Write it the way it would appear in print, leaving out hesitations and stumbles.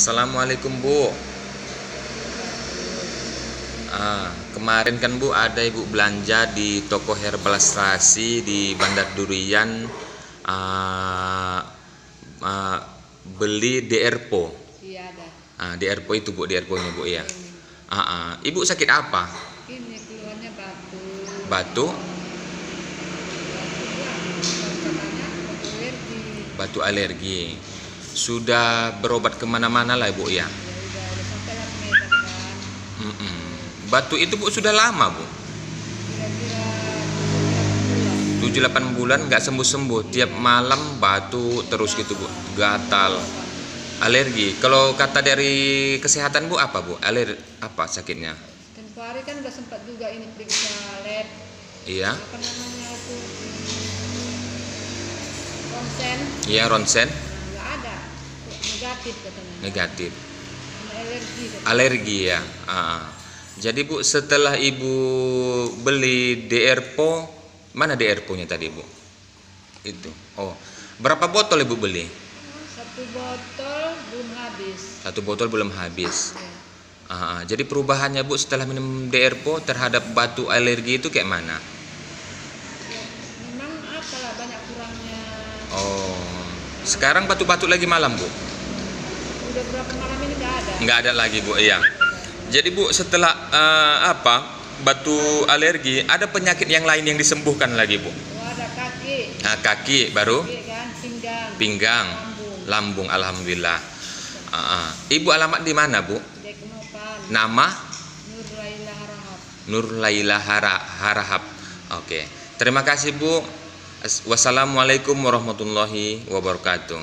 Assalamualaikum Bu. Kemarin kan Bu ada Ibu belanja di toko Herbal Strasi di Bandar Durian, beli DRPO. Iya ada. DRPO itu Bu, DRPO ini Bu ya. Ini. Ibu sakit apa? Ini keluarnya batu. Batu? Katanya alergi. Batu alergi. Sudah berobat kemana-mana lah Ibu ya. Ya udah sampai lah Medan kan. Batu itu Bu sudah lama Bu. Kira-kira 7-8 bulan nggak sembuh-sembuh. Tiap malam batu terus gitu Bu. Gatal. Alergi. Kalau kata dari kesehatan Bu apa Bu? Apa sakitnya? Tempo hari kan udah sempat juga ini periksa lab. Iya. Apa namanya itu? Ronsen. Iya, ronsen. Nggak ada. Negatif katanya. Negatif. Sama alergi katanya. Alergi ya. Jadi Bu, setelah Ibu beli DRPO, mana DRPO-nya tadi Bu? Itu. Oh, berapa botol Ibu beli? Satu botol belum habis. Satu botol belum habis. Ya. Jadi perubahannya Bu setelah minum DRPO terhadap batu alergi itu kayak mana? Ya, memang apalah banyak kurangnya. Oh, sekarang batu-batu lagi malam Bu? Udah berapa malam ini nggak ada. Nggak ada lagi Bu, iya. Jadi Bu setelah batu alergi, ada penyakit yang lain yang disembuhkan lagi Bu? Oh, ada kaki. Kaki baru? Kaki kan, Pinggang, lambung, alhamdulillah. Ibu alamat di mana Bu? Deknopan. Nama? Nur Laila Harahap. Nur Laila Harahap. Oke. Terima kasih Bu. Wassalamualaikum warahmatullahi wabarakatuh.